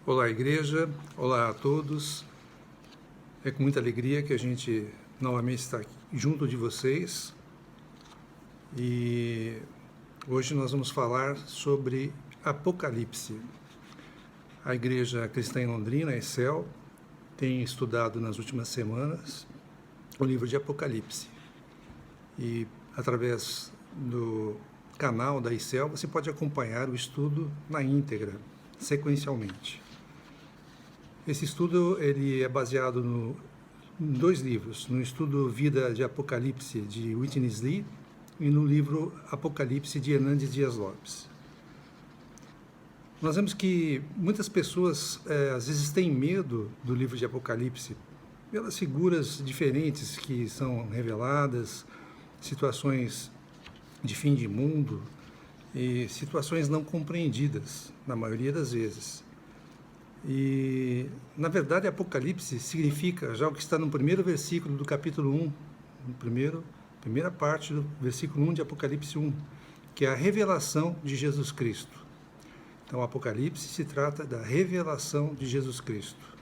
Olá, igreja. Olá a todos. É com muita alegria que a gente novamente está aqui junto de vocês. E hoje nós vamos falar sobre Apocalipse. A Igreja Cristã em Londrina, a ECEL, tem estudado nas últimas semanas o livro de Apocalipse. E através do canal da ECEL você pode acompanhar o estudo na íntegra, sequencialmente. Esse estudo ele é baseado em dois livros, no estudo Vida de Apocalipse, de Witness Lee, e no livro Apocalipse, de Hernandes Dias Lopes. Nós vemos que muitas pessoas, às vezes, têm medo do livro de Apocalipse, pelas figuras diferentes que são reveladas, situações de fim de mundo e situações não compreendidas, na maioria das vezes. E, na verdade, Apocalipse significa já o que está no primeiro versículo do capítulo 1, primeira parte do versículo 1 de Apocalipse 1, que é a revelação de Jesus Cristo. Então, Apocalipse se trata da revelação de Jesus Cristo.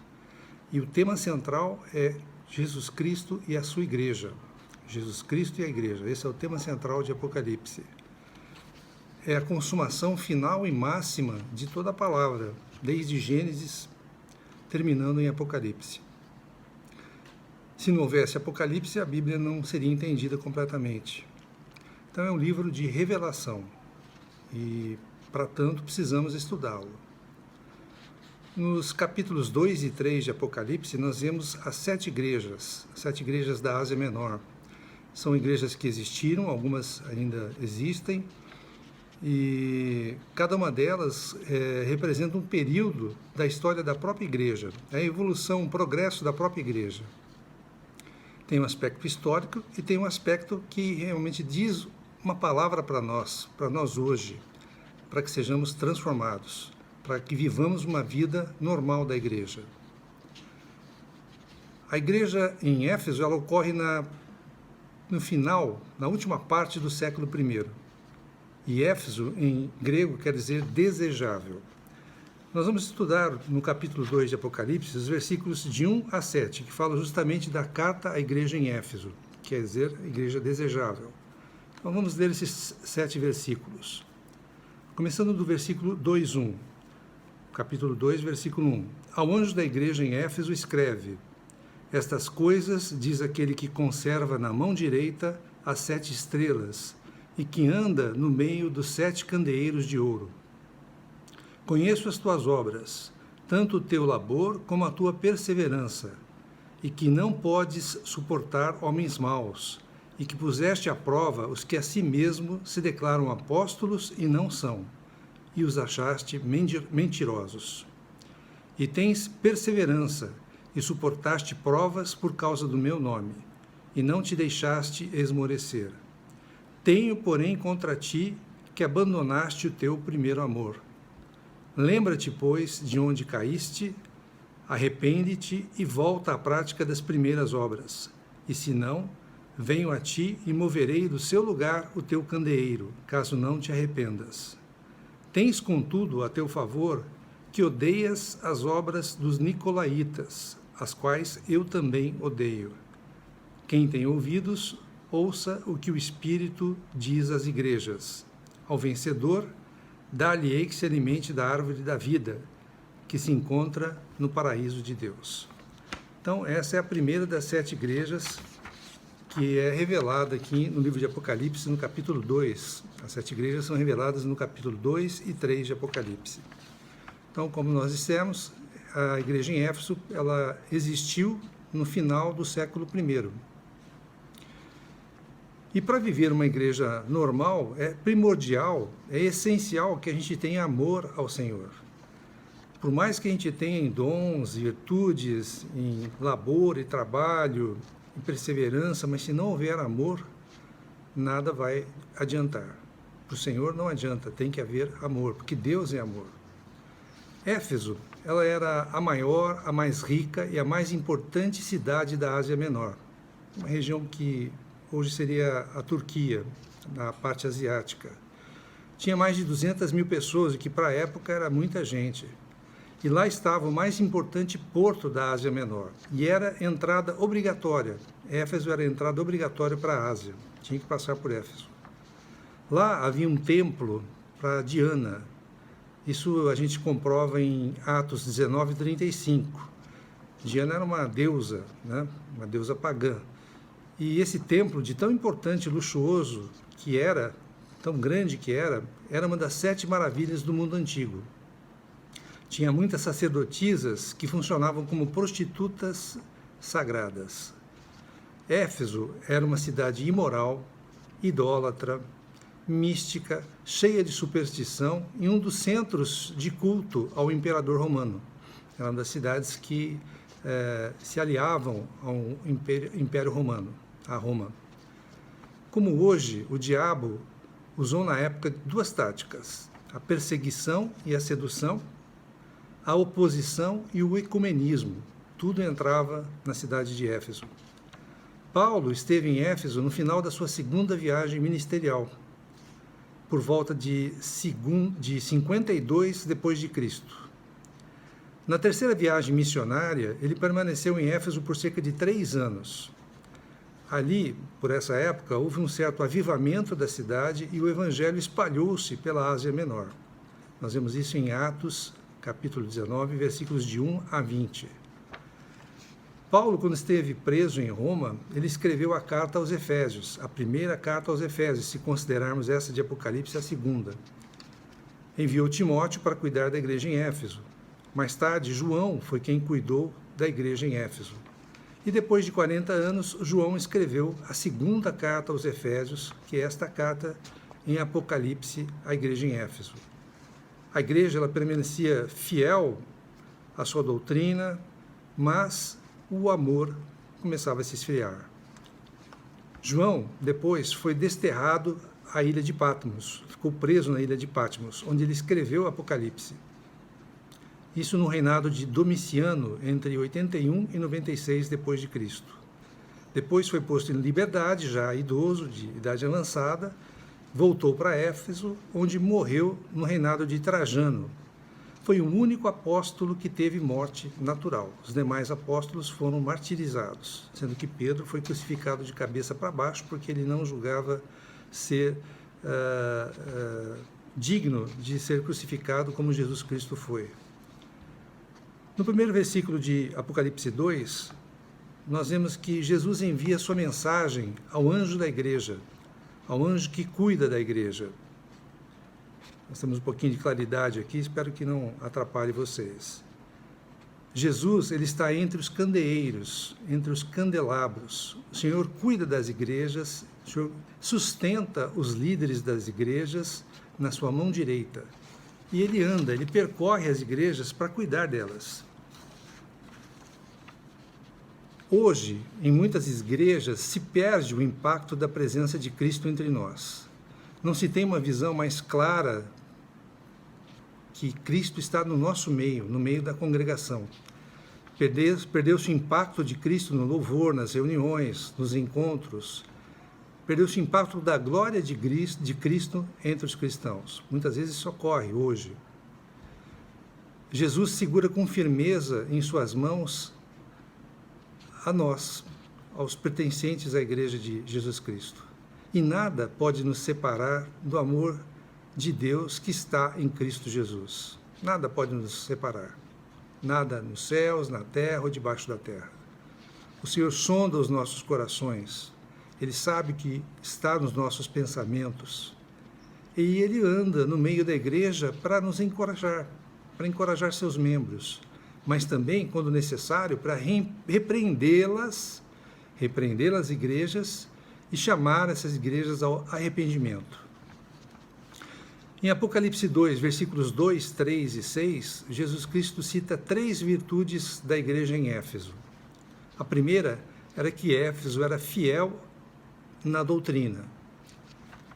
E o tema central é Jesus Cristo e a sua igreja. Jesus Cristo e a igreja. Esse é o tema central de Apocalipse. É a consumação final e máxima de toda a palavra, desde Gênesis, terminando em Apocalipse. Se não houvesse Apocalipse, a Bíblia não seria entendida completamente. Então é um livro de revelação e, para tanto, precisamos estudá-lo. Nos capítulos 2 e 3 de Apocalipse, nós vemos as sete igrejas da Ásia Menor. São igrejas que existiram, algumas ainda existem, e cada uma delas representa um período da história da própria igreja, a evolução, o progresso da própria igreja. Tem um aspecto histórico e tem um aspecto que realmente diz uma palavra para nós hoje, para que sejamos transformados, para que vivamos uma vida normal da igreja. A igreja em Éfeso, ela ocorre no final, na última parte do século I. E Éfeso, em grego, quer dizer desejável. Nós vamos estudar no capítulo 2 de Apocalipse os versículos de 1 a 7, que falam justamente da carta à igreja em Éfeso, quer dizer, igreja desejável. Então vamos ler esses 7 versículos. Começando do versículo 2:1, capítulo 2, versículo 1. Ao anjo da igreja em Éfeso escreve: Estas coisas diz aquele que conserva na mão direita as 7 estrelas, e que anda no meio dos 7 candeeiros de ouro. Conheço as tuas obras, tanto o teu labor como a tua perseverança, e que não podes suportar homens maus, e que puseste à prova os que a si mesmo se declaram apóstolos e não são, e os achaste mentirosos. E tens perseverança, e suportaste provas por causa do meu nome, e não te deixaste esmorecer. Tenho, porém, contra ti que abandonaste o teu primeiro amor. Lembra-te, pois, de onde caíste, arrepende-te e volta à prática das primeiras obras. E se não, venho a ti e moverei do seu lugar o teu candeeiro, caso não te arrependas. Tens, contudo, a teu favor que odeias as obras dos nicolaítas, as quais eu também odeio. Quem tem ouvidos, ouça o que o Espírito diz às igrejas. Ao vencedor, dá-lhe-ei que se alimente da árvore da vida, que se encontra no paraíso de Deus. Então, essa é a primeira das 7 igrejas que é revelada aqui no livro de Apocalipse, no capítulo 2. As 7 igrejas são reveladas no capítulo 2 e 3 de Apocalipse. Então, como nós dissemos, a igreja em Éfeso, ela existiu no final do século I. E para viver uma igreja normal, é primordial, é essencial que a gente tenha amor ao Senhor. Por mais que a gente tenha em dons, virtudes, em labor e trabalho, em perseverança, mas se não houver amor, nada vai adiantar. Para o Senhor não adianta, tem que haver amor, porque Deus é amor. Éfeso, ela era a maior, a mais rica e a mais importante cidade da Ásia Menor, uma região que hoje seria a Turquia, na parte asiática. Tinha mais de 200 mil pessoas, o que para a época era muita gente. E lá estava o mais importante porto da Ásia Menor. E era entrada obrigatória. Éfeso era entrada obrigatória para a Ásia. Tinha que passar por Éfeso. Lá havia um templo para Diana. Isso a gente comprova em Atos 19:35. Diana era uma deusa, né? Uma deusa pagã. E esse templo, de tão importante e luxuoso que era, tão grande que era uma das 7 maravilhas do mundo antigo. Tinha muitas sacerdotisas que funcionavam como prostitutas sagradas. Éfeso era uma cidade imoral, idólatra, mística, cheia de superstição e um dos centros de culto ao imperador romano. Era uma das cidades que se aliavam ao Império Romano, a Roma. Como hoje, o diabo usou na época 2 táticas: a perseguição e a sedução, a oposição e o ecumenismo. Tudo entrava na cidade de Éfeso. Paulo esteve em Éfeso no final da sua 2ª viagem ministerial, por volta de 52 depois de Cristo. Na 3ª viagem missionária, ele permaneceu em Éfeso por cerca de 3 anos. Ali, por essa época, houve um certo avivamento da cidade e o evangelho espalhou-se pela Ásia Menor. Nós vemos isso em Atos, capítulo 19, versículos de 1 a 20. Paulo, quando esteve preso em Roma, ele escreveu a carta aos Efésios, a primeira carta aos Efésios, se considerarmos essa de Apocalipse a 2ª. Enviou Timóteo para cuidar da igreja em Éfeso. Mais tarde, João foi quem cuidou da igreja em Éfeso. E depois de 40 anos, João escreveu a 2ª carta aos Efésios, que é esta carta em Apocalipse à igreja em Éfeso. A igreja ela permanecia fiel à sua doutrina, mas o amor começava a se esfriar. João, depois, foi desterrado à ilha de Patmos, ficou preso na ilha de Patmos, onde ele escreveu o Apocalipse. Isso no reinado de Domiciano, entre 81 e 96 depois de Cristo. Depois foi posto em liberdade, já idoso, de idade avançada, voltou para Éfeso, onde morreu no reinado de Trajano. Foi o único apóstolo que teve morte natural. Os demais apóstolos foram martirizados, sendo que Pedro foi crucificado de cabeça para baixo porque ele não julgava ser digno de ser crucificado como Jesus Cristo foi. No primeiro versículo de Apocalipse 2, nós vemos que Jesus envia sua mensagem ao anjo da igreja, ao anjo que cuida da igreja. Nós temos um pouquinho de claridade aqui, espero que não atrapalhe vocês. Jesus, ele está entre os candeeiros, entre os candelabros. O Senhor cuida das igrejas, o Senhor sustenta os líderes das igrejas na sua mão direita. E ele anda, ele percorre as igrejas para cuidar delas. Hoje, em muitas igrejas, se perde o impacto da presença de Cristo entre nós. Não se tem uma visão mais clara que Cristo está no nosso meio, no meio da congregação. Perdeu-se o impacto de Cristo no louvor, nas reuniões, nos encontros. Perdeu-se o impacto da glória de Cristo entre os cristãos. Muitas vezes isso ocorre hoje. Jesus segura com firmeza em suas mãos a nós, aos pertencentes à igreja de Jesus Cristo. E nada pode nos separar do amor de Deus que está em Cristo Jesus. Nada pode nos separar. Nada nos céus, na terra ou debaixo da terra. O Senhor sonda os nossos corações. Ele sabe que está nos nossos pensamentos. E Ele anda no meio da igreja para nos encorajar, para encorajar seus membros, mas também, quando necessário, para repreendê-las, as igrejas, e chamar essas igrejas ao arrependimento. Em Apocalipse 2, versículos 2, 3 e 6, Jesus Cristo cita 3 virtudes da igreja em Éfeso. A primeira era que Éfeso era fiel na doutrina.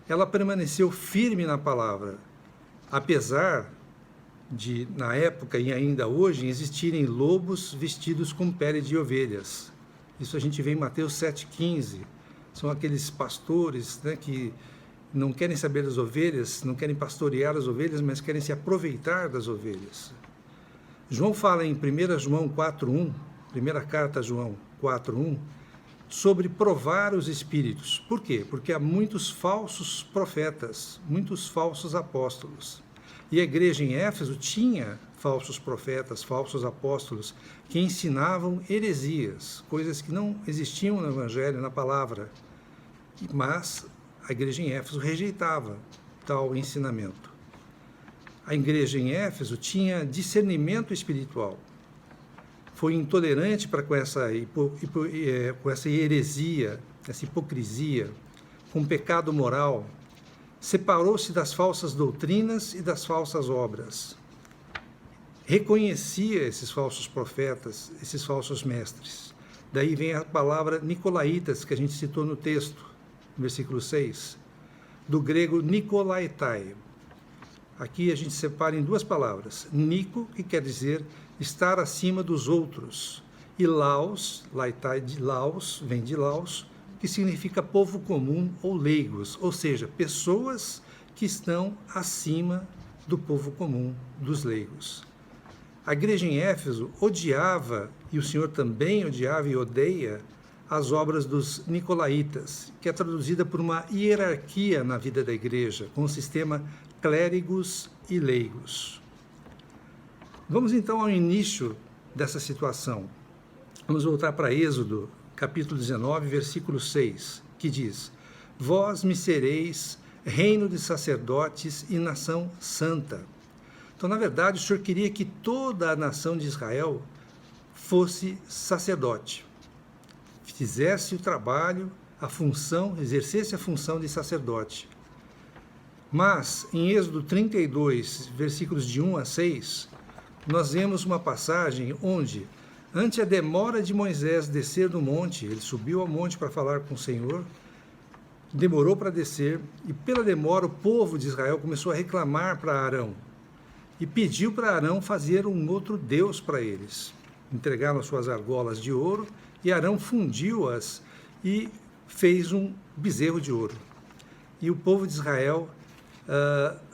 Ela permaneceu firme na palavra, apesar de, na época e ainda hoje, existirem lobos vestidos com pele de ovelhas. Isso a gente vê em Mateus 7,15. São aqueles pastores, né, que não querem saber das ovelhas, não querem pastorear as ovelhas, mas querem se aproveitar das ovelhas. João fala em 1 João 4:1, primeira carta a João 4:1, sobre provar os espíritos. Por quê? Porque há muitos falsos profetas, muitos falsos apóstolos. E a igreja em Éfeso tinha falsos profetas, falsos apóstolos, que ensinavam heresias, coisas que não existiam no Evangelho, na palavra. Mas a igreja em Éfeso rejeitava tal ensinamento. A igreja em Éfeso tinha discernimento espiritual. Foi intolerante com essa heresia, essa hipocrisia, com pecado moral. Separou-se das falsas doutrinas e das falsas obras. Reconhecia esses falsos profetas, esses falsos mestres. Daí vem a palavra nicolaítas, que a gente citou no texto, no versículo 6, do grego nikolaitai. Aqui a gente separa em duas palavras. Nico, que quer dizer estar acima dos outros, e laos, laitai de laos, vem de laos, que significa povo comum ou leigos, ou seja, pessoas que estão acima do povo comum, dos leigos. A igreja em Éfeso odiava, e o Senhor também odiava e odeia, as obras dos nicolaítas, que é traduzida por uma hierarquia na vida da igreja, com o sistema clérigos e leigos. Vamos então ao início dessa situação. Vamos voltar para Êxodo, capítulo 19, versículo 6, que diz: Vós me sereis reino de sacerdotes e nação santa. Então, na verdade, o Senhor queria que toda a nação de Israel fosse sacerdote, fizesse o trabalho, a função, exercesse a função de sacerdote. Mas, em Êxodo 32, versículos de 1 a 6, nós vemos uma passagem onde, ante a demora de Moisés descer do monte, ele subiu ao monte para falar com o Senhor, demorou para descer, e pela demora o povo de Israel começou a reclamar para Arão, e pediu para Arão fazer um outro Deus para eles. Entregaram as suas argolas de ouro, e Arão fundiu-as e fez um bezerro de ouro. E o povo de Israel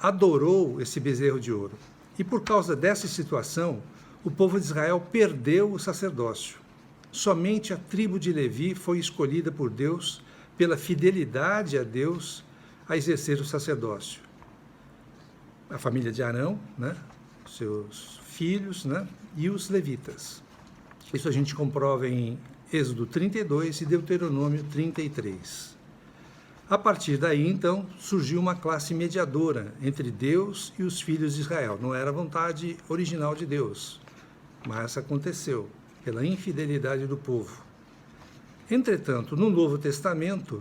adorou esse bezerro de ouro. E por causa dessa situação, o povo de Israel perdeu o sacerdócio. Somente a tribo de Levi foi escolhida por Deus, pela fidelidade a Deus, a exercer o sacerdócio. A família de Arão, né, seus filhos, né, e os levitas. Isso a gente comprova em Êxodo 32 e Deuteronômio 33. A partir daí, então, surgiu uma classe mediadora entre Deus e os filhos de Israel. Não era a vontade original de Deus, mas aconteceu pela infidelidade do povo. Entretanto, no Novo Testamento,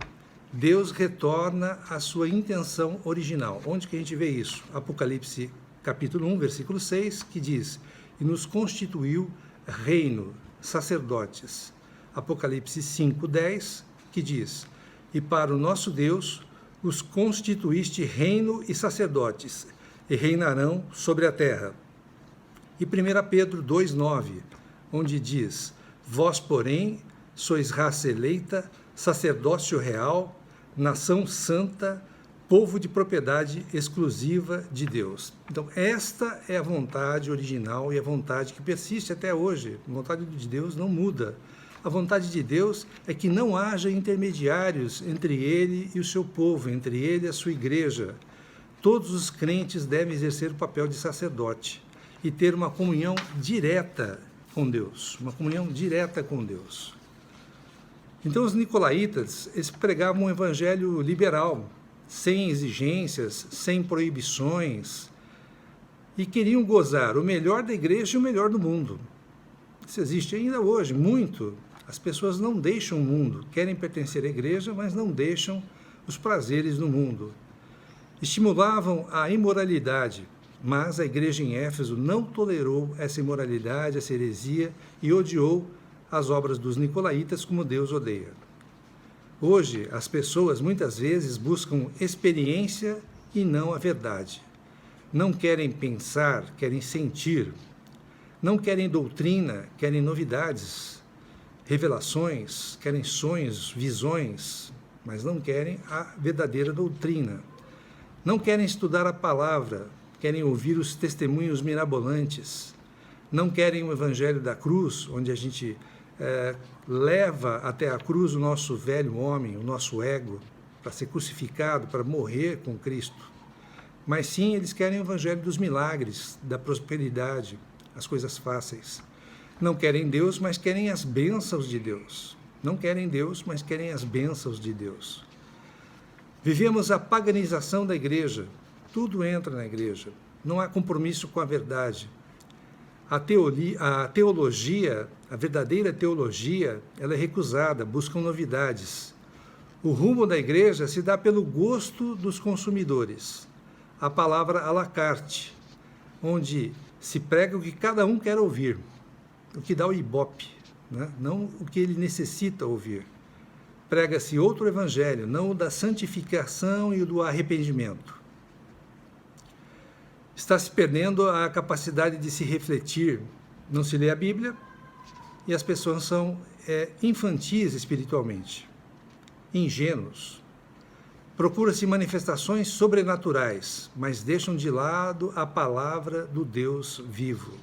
Deus retorna à sua intenção original. Onde que a gente vê isso? Apocalipse capítulo 1, versículo 6, que diz: E nos constituiu reino, sacerdotes. Apocalipse 5, 10, que diz: E para o nosso Deus os constituíste reino e sacerdotes, e reinarão sobre a terra. E 1 Pedro 2, 9, onde diz: Vós, porém, sois raça eleita, sacerdócio real, nação santa, povo de propriedade exclusiva de Deus. Então, esta é a vontade original e a vontade que persiste até hoje. A vontade de Deus não muda. A vontade de Deus é que não haja intermediários entre ele e o seu povo, entre ele e a sua igreja. Todos os crentes devem exercer o papel de sacerdote e ter uma comunhão direta com Deus, uma comunhão direta com Deus. Então, os nicolaítas, eles pregavam um evangelho liberal, sem exigências, sem proibições, e queriam gozar o melhor da igreja e o melhor do mundo. Isso existe ainda hoje, muito. As pessoas não deixam o mundo, querem pertencer à igreja, mas não deixam os prazeres do mundo. Estimulavam a imoralidade, mas a igreja em Éfeso não tolerou essa imoralidade, essa heresia, e odiou as obras dos nicolaítas como Deus odeia. Hoje, as pessoas muitas vezes buscam experiência e não a verdade. Não querem pensar, querem sentir. Não querem doutrina, querem novidades, revelações, querem sonhos, visões, mas não querem a verdadeira doutrina. Não querem estudar a palavra, querem ouvir os testemunhos mirabolantes. não querem o evangelho da cruz, onde a gente leva até a cruz o nosso velho homem, o nosso ego, para ser crucificado, para morrer com Cristo. Mas sim, eles querem o evangelho dos milagres, da prosperidade, as coisas fáceis. Não querem Deus, mas querem as bênçãos de Deus. Não querem Deus, mas querem as bênçãos de Deus. Vivemos a paganização da igreja. Tudo entra na igreja. Não há compromisso com a verdade. A teologia, a verdadeira teologia, ela é recusada, buscam novidades. O rumo da igreja se dá pelo gosto dos consumidores. A palavra à la carte, onde se prega o que cada um quer ouvir, o que dá o ibope, né? Não o que ele necessita ouvir. Prega-se outro evangelho, não o da santificação e o do arrependimento. Está se perdendo a capacidade de se refletir. Não se lê a Bíblia e as pessoas são infantis espiritualmente, ingênuos. Procura-se manifestações sobrenaturais, mas deixam de lado a palavra do Deus vivo.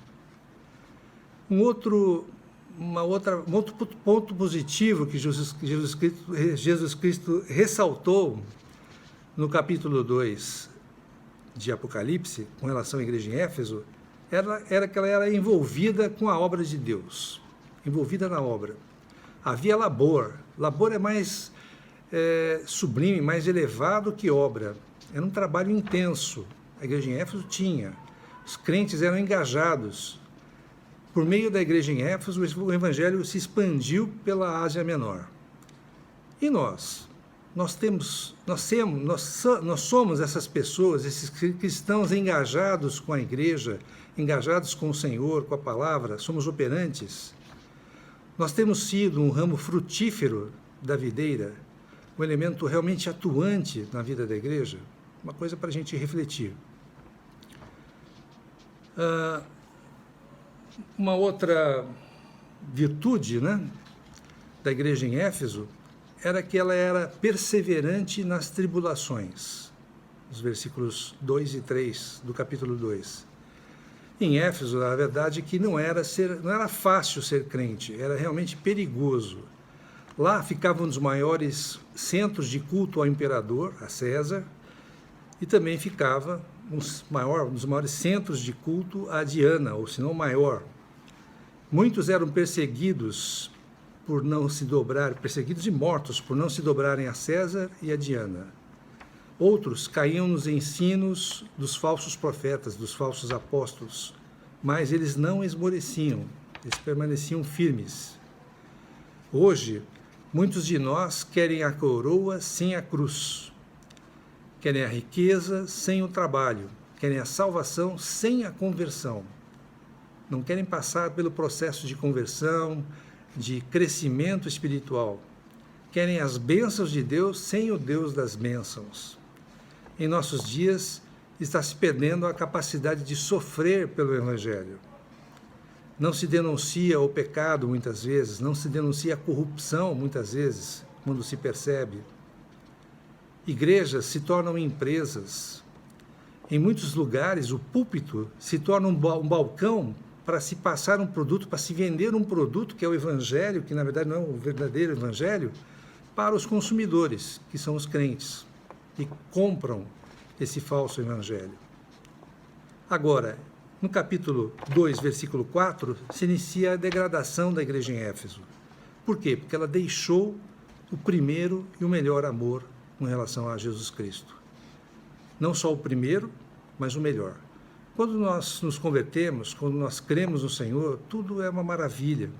Um outro ponto positivo que Jesus Cristo ressaltou no capítulo 2 de Apocalipse, com relação à igreja em Éfeso, era que ela era envolvida com a obra de Deus, envolvida na obra. Havia labor. Labor é mais sublime, mais elevado que obra. Era um trabalho intenso. A igreja em Éfeso tinha. Os crentes eram engajados. Por meio da igreja em Éfeso, o evangelho se expandiu pela Ásia Menor. E nós? Nós somos essas pessoas, esses cristãos engajados com a igreja, engajados com o Senhor, com a palavra, somos operantes. Nós temos sido um ramo frutífero da videira, um elemento realmente atuante na vida da igreja, uma coisa para a gente refletir. Uma outra virtude, né, da igreja em Éfeso era que ela era perseverante nas tribulações, os versículos 2 e 3 do capítulo 2. Em Éfeso, a verdade é que não era fácil ser crente, era realmente perigoso. Lá ficavam os maiores centros de culto ao imperador, a César, e também ficava um dos maiores centros de culto a Diana, ou se não maior. Muitos eram perseguidos por não se dobrar, perseguidos e mortos por não se dobrarem a César e a Diana. Outros caíam nos ensinos dos falsos profetas, dos falsos apóstolos, mas eles não esmoreciam, eles permaneciam firmes. Hoje, muitos de nós querem a coroa sem a cruz, querem a riqueza sem o trabalho, querem a salvação sem a conversão. Não querem passar pelo processo de conversão, de crescimento espiritual. Querem as bênçãos de Deus sem o Deus das bênçãos. Em nossos dias, está se perdendo a capacidade de sofrer pelo Evangelho. Não se denuncia o pecado, muitas vezes, não se denuncia a corrupção, muitas vezes, quando se percebe. Igrejas se tornam empresas. Em muitos lugares, o púlpito se torna um balcão para se passar um produto, para se vender um produto, que é o Evangelho, que na verdade não é o verdadeiro Evangelho, para os consumidores, que são os crentes, que compram esse falso Evangelho. Agora, no capítulo 2, versículo 4, se inicia a degradação da igreja em Éfeso. Por quê? Porque ela deixou o primeiro e o melhor amor com relação a Jesus Cristo. Não só o primeiro, mas o melhor. Quando nós nos convertemos, quando nós cremos no Senhor, tudo é uma maravilha,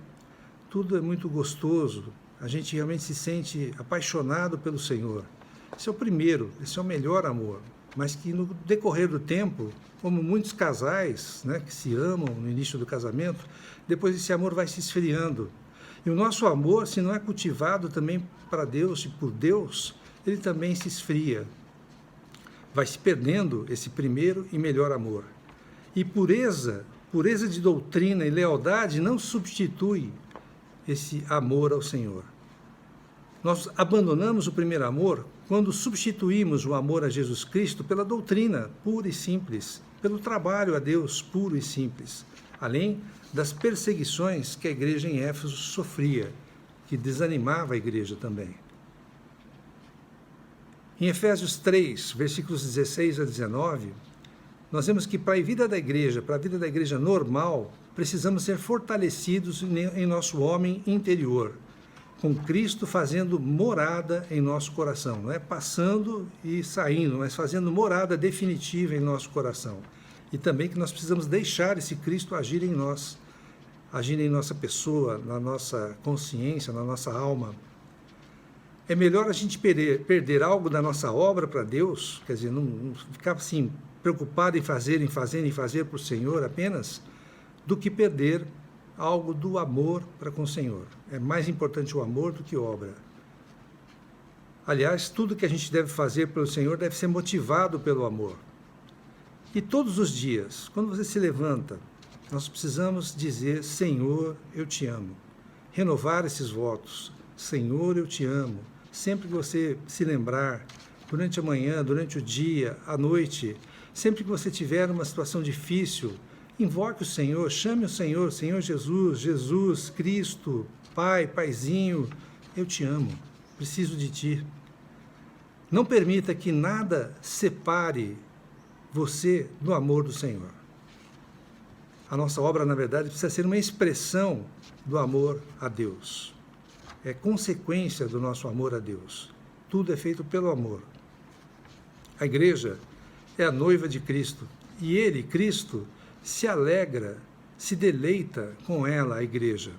tudo é muito gostoso, a gente realmente se sente apaixonado pelo Senhor. Esse é o primeiro, esse é o melhor amor, mas que no decorrer do tempo, como muitos casais, né, que se amam no início do casamento, depois esse amor vai se esfriando. E o nosso amor, se não é cultivado também para Deus e por Deus, ele também se esfria. Vai se perdendo esse primeiro e melhor amor. E pureza de doutrina e lealdade não substitui esse amor ao Senhor. Nós abandonamos o primeiro amor quando substituímos o amor a Jesus Cristo pela doutrina pura e simples, pelo trabalho a Deus puro e simples. além das perseguições que a igreja em Éfeso sofria, que desanimava a igreja também. Em Efésios 3, versículos 16 a 19, nós vemos que para a vida da igreja normal, precisamos ser fortalecidos em nosso homem interior, com Cristo fazendo morada em nosso coração. Não é passando e saindo, mas fazendo morada definitiva em nosso coração. E também que nós precisamos deixar esse Cristo agir em nós, agir em nossa pessoa, na nossa consciência, na nossa alma. É melhor a gente perder algo da nossa obra para Deus, quer dizer, não ficar assim, preocupado em fazer para o Senhor apenas, do que perder algo do amor para com o Senhor. É mais importante o amor do que obra. Aliás, tudo que a gente deve fazer pelo Senhor deve ser motivado pelo amor. E todos os dias, quando você se levanta, nós precisamos dizer: Senhor, eu te amo. Renovar esses votos. Senhor, eu te amo. Sempre que você se lembrar, durante a manhã, durante o dia, à noite, sempre que você tiver uma situação difícil, invoque o Senhor, chame o Senhor, Senhor Jesus, Jesus, Cristo, Pai, Paizinho, eu te amo, preciso de ti. Não permita que nada separe você do amor do Senhor. A nossa obra, na verdade, precisa ser uma expressão do amor a Deus. É consequência do nosso amor a Deus. Tudo é feito pelo amor. A igreja é a noiva de Cristo. E ele, Cristo, se alegra, se deleita com ela, a igreja.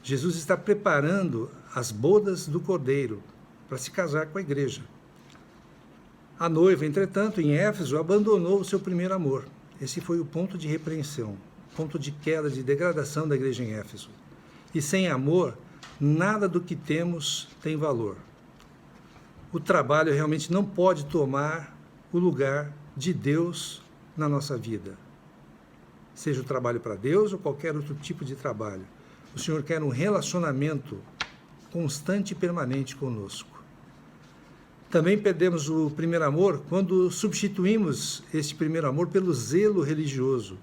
Jesus está preparando as bodas do Cordeiro para se casar com a igreja. A noiva, entretanto, em Éfeso, abandonou o seu primeiro amor. Esse foi o ponto de repreensão, ponto de queda, de degradação da igreja em Éfeso. E sem amor, nada do que temos tem valor. O trabalho realmente não pode tomar o lugar de Deus na nossa vida. Seja o trabalho para Deus ou qualquer outro tipo de trabalho. O Senhor quer um relacionamento constante e permanente conosco. Também perdemos o primeiro amor quando substituímos esse primeiro amor pelo zelo religioso.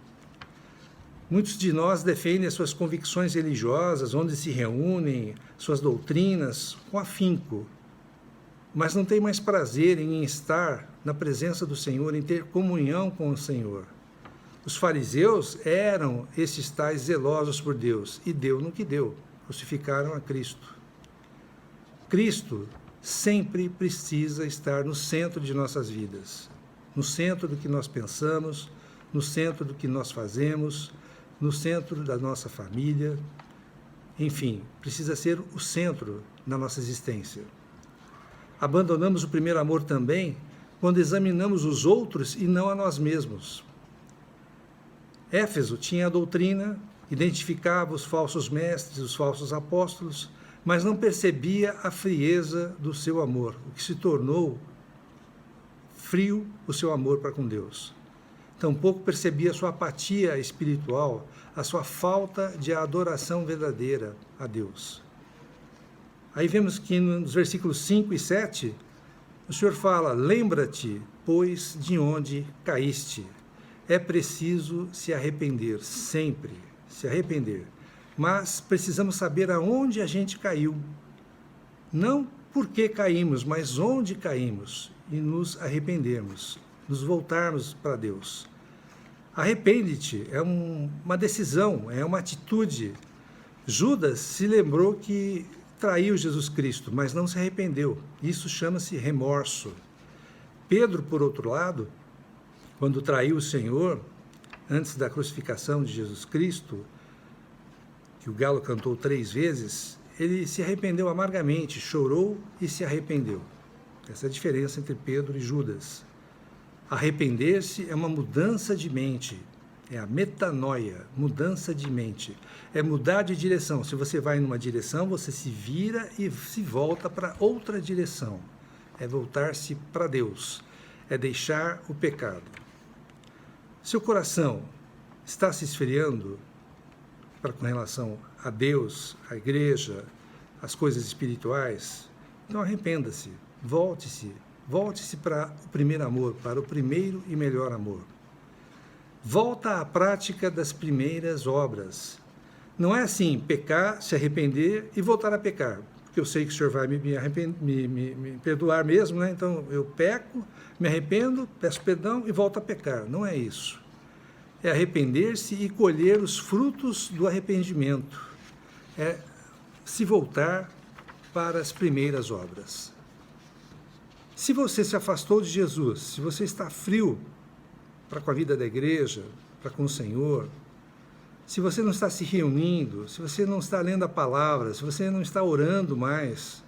Muitos de nós defendem as suas convicções religiosas, onde se reúnem, suas doutrinas, com afinco, mas não têm mais prazer em estar na presença do Senhor, em ter comunhão com o Senhor. Os fariseus eram esses tais zelosos por Deus, e deu no que deu, crucificaram a Cristo. Cristo sempre precisa estar no centro de nossas vidas, no centro do que nós pensamos, no centro do que nós fazemos, no centro da nossa família, enfim, precisa ser o centro da nossa existência. Abandonamos o primeiro amor também quando examinamos os outros e não a nós mesmos. Éfeso tinha a doutrina, identificava os falsos mestres, os falsos apóstolos, mas não percebia a frieza do seu amor, o que se tornou frio o seu amor para com Deus. Tampouco percebia a sua apatia espiritual, a sua falta de adoração verdadeira a Deus. Aí vemos que nos versículos 5 e 7, o Senhor fala: lembra-te, pois, de onde caíste. É preciso se arrepender, sempre se arrepender. Mas precisamos saber aonde a gente caiu. Não por que caímos, mas onde caímos, e nos arrependermos, nos voltarmos para Deus. Arrepende-te é uma decisão, é uma atitude. Judas se lembrou que traiu Jesus Cristo, mas não se arrependeu. Isso chama-se remorso. Pedro, por outro lado, quando traiu o Senhor, antes da crucificação de Jesus Cristo, que o galo cantou 3 vezes, ele se arrependeu amargamente, chorou e se arrependeu. Essa é a diferença entre Pedro e Judas. Arrepender-se é uma mudança de mente, é a metanoia, mudança de mente, é mudar de direção. Se você vai numa direção, você se vira e se volta para outra direção. É voltar-se para Deus, é deixar o pecado. Seu coração está se esfriando com relação a Deus, à igreja, às coisas espirituais? Então arrependa-se, volte-se para o primeiro amor, para o primeiro e melhor amor. volta à prática das primeiras obras. Não é assim, pecar, se arrepender e voltar a pecar. Porque eu sei que o Senhor vai me perdoar mesmo, né? Então eu peco, me arrependo, peço perdão e volto a pecar. Não é isso. É arrepender-se e colher os frutos do arrependimento. É se voltar para as primeiras obras. Se você se afastou de Jesus, se você está frio para com a vida da igreja, para com o Senhor, se você não está se reunindo, se você não está lendo a palavra, se você não está orando mais,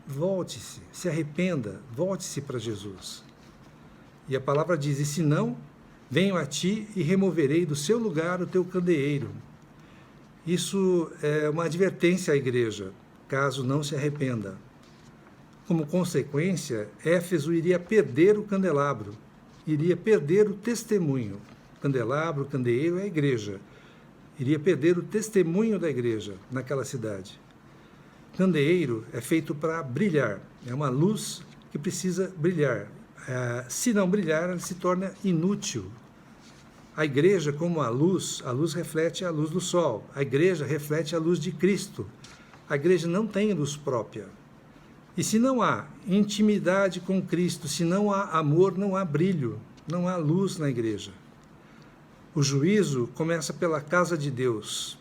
volte-se, se arrependa, volte-se para Jesus. E a palavra diz, e se não, venho a ti e removerei do seu lugar o teu candeeiro. Isso é uma advertência à igreja, caso não se arrependa. Como consequência, Éfeso iria perder o candelabro, iria perder o testemunho. Candelabro, candeeiro é a igreja. Iria perder o testemunho da igreja naquela cidade. Candeeiro é feito para brilhar, é uma luz que precisa brilhar. Se não brilhar, ela se torna inútil. A igreja, como a luz reflete a luz do sol. A igreja reflete a luz de Cristo. A igreja não tem luz própria. E se não há intimidade com Cristo, se não há amor, não há brilho, não há luz na igreja. O juízo começa pela casa de Deus.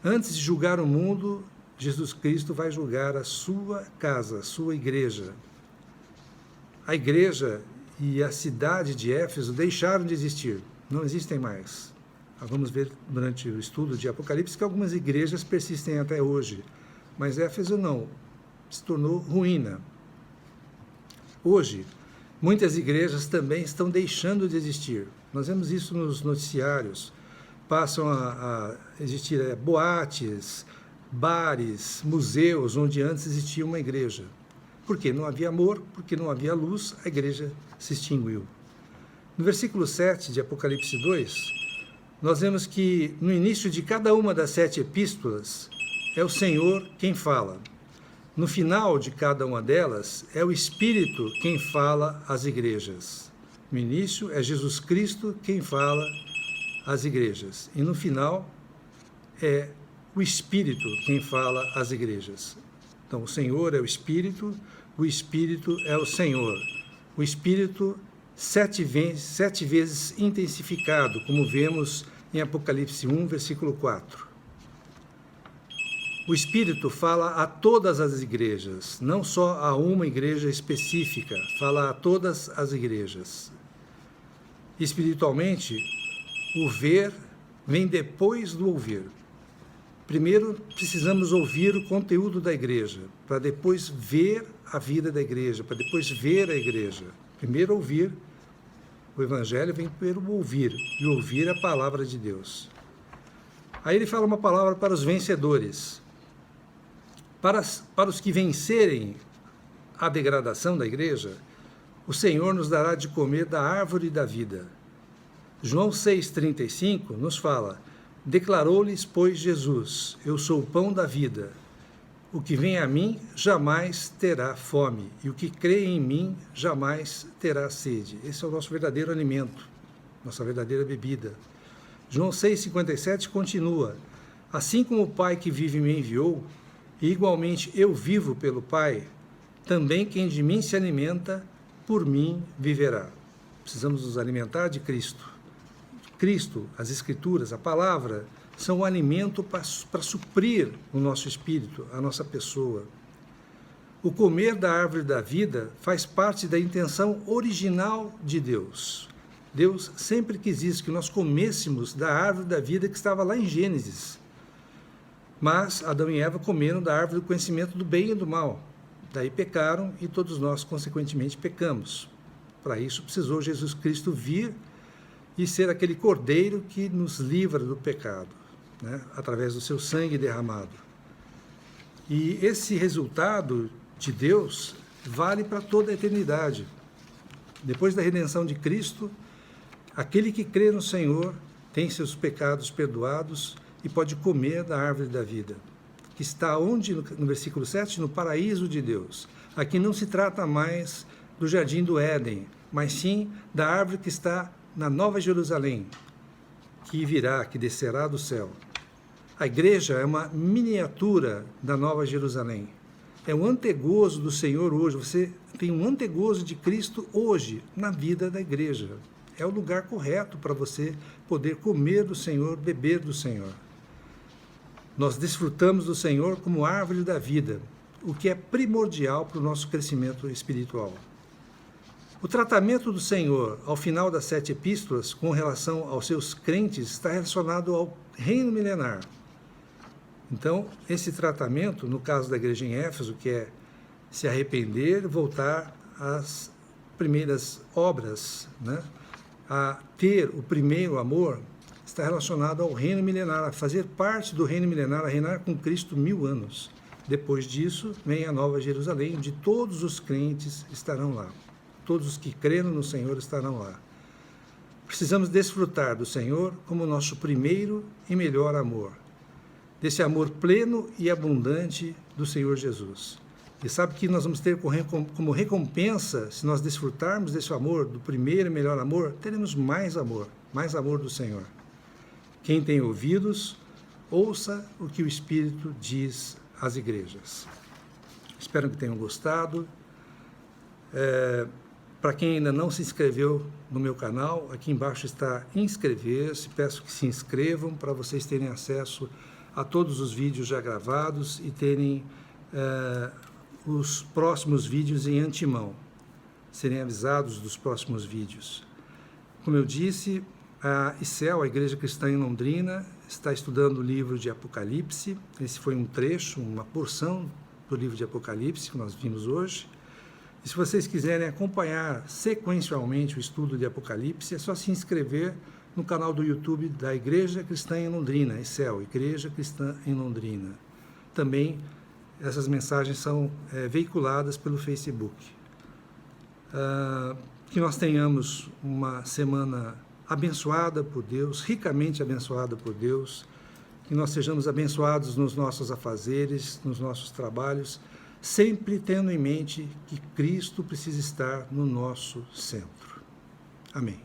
Antes de julgar o mundo, Jesus Cristo vai julgar a sua casa, a sua igreja. A igreja e a cidade de Éfeso deixaram de existir, não existem mais. Vamos ver durante o estudo de Apocalipse que algumas igrejas persistem até hoje, mas Éfeso não, se tornou ruína. Hoje, muitas igrejas também estão deixando de existir. Nós vemos isso nos noticiários. Passam a existir boates, bares, museus, onde antes existia uma igreja. Porque não havia amor, porque não havia luz, a igreja se extinguiu. No versículo 7 de Apocalipse 2, nós vemos que no início de cada uma das 7 epístolas é o Senhor quem fala. No final de cada uma delas é o Espírito quem fala às igrejas. No início é Jesus Cristo quem fala às igrejas. E no final é o Espírito quem fala às igrejas. Então, o Senhor é o Espírito é o Senhor. O Espírito 7 vezes intensificado, como vemos em Apocalipse 1, versículo 4. O Espírito fala a todas as igrejas, não só a uma igreja específica, fala a todas as igrejas. Espiritualmente, o ver vem depois do ouvir. Primeiro, precisamos ouvir o conteúdo da igreja, para depois ver a vida da igreja, para depois ver a igreja. Primeiro ouvir, o Evangelho vem primeiro ouvir, e ouvir a palavra de Deus. Aí ele fala uma palavra para os vencedores. Para os que vencerem a degradação da igreja, o Senhor nos dará de comer da árvore da vida. João 6,35 nos fala, declarou-lhes, pois, Jesus, eu sou o pão da vida. O que vem a mim jamais terá fome, e o que crê em mim jamais terá sede. Esse é o nosso verdadeiro alimento, nossa verdadeira bebida. João 6,57 continua, assim como o Pai que vive me enviou, e igualmente eu vivo pelo Pai, também quem de mim se alimenta, por mim viverá. Precisamos nos alimentar de Cristo. Cristo, as Escrituras, a palavra, são o alimento para suprir o nosso espírito, a nossa pessoa. O comer da árvore da vida faz parte da intenção original de Deus. Deus sempre quis isso, que nós comêssemos da árvore da vida que estava lá em Gênesis. Mas Adão e Eva comeram da árvore do conhecimento do bem e do mal. Daí pecaram e todos nós, consequentemente, pecamos. Para isso precisou Jesus Cristo vir e ser aquele cordeiro que nos livra do pecado, né? Através do seu sangue derramado. E esse resultado de Deus vale para toda a eternidade. Depois da redenção de Cristo, aquele que crê no Senhor tem seus pecados perdoados e pode comer da árvore da vida, que está onde, no versículo 7, no paraíso de Deus. Aqui não se trata mais do jardim do Éden, mas sim da árvore que está na Nova Jerusalém, que virá, que descerá do céu. A igreja é uma miniatura da Nova Jerusalém. É um antegozo do Senhor hoje. Você tem um antegozo de Cristo hoje na vida da igreja. É o lugar correto para você poder comer do Senhor, beber do Senhor. Nós desfrutamos do Senhor como árvore da vida, o que é primordial para o nosso crescimento espiritual. O tratamento do Senhor ao final das 7 epístolas com relação aos seus crentes está relacionado ao reino milenar. Então, esse tratamento, no caso da igreja em Éfeso, que é se arrepender, voltar às primeiras obras, né? A ter o primeiro amor, está relacionado ao reino milenar, a fazer parte do reino milenar, a reinar com Cristo 1000 anos. Depois disso, vem a Nova Jerusalém, onde todos os crentes estarão lá. Todos os que creram no Senhor estarão lá. Precisamos desfrutar do Senhor como nosso primeiro e melhor amor, desse amor pleno e abundante do Senhor Jesus. E sabe que nós vamos ter como recompensa, se nós desfrutarmos desse amor, do primeiro e melhor amor, teremos mais amor do Senhor. Quem tem ouvidos, ouça o que o Espírito diz às igrejas. Espero que tenham gostado. Para quem ainda não se inscreveu no meu canal, aqui embaixo está inscrever-se. Peço que se inscrevam para vocês terem acesso a todos os vídeos já gravados e terem os próximos vídeos em antemão, serem avisados dos próximos vídeos. Como eu disse, a ICEL, a Igreja Cristã em Londrina, está estudando o livro de Apocalipse. Esse foi um trecho, uma porção do livro de Apocalipse que nós vimos hoje. E se vocês quiserem acompanhar sequencialmente o estudo de Apocalipse, é só se inscrever no canal do YouTube da Igreja Cristã em Londrina, ICEL, Igreja Cristã em Londrina. Também essas mensagens são veiculadas pelo Facebook. Que nós tenhamos uma semana abençoada por Deus, ricamente abençoada por Deus, que nós sejamos abençoados nos nossos afazeres, nos nossos trabalhos, sempre tendo em mente que Cristo precisa estar no nosso centro. Amém.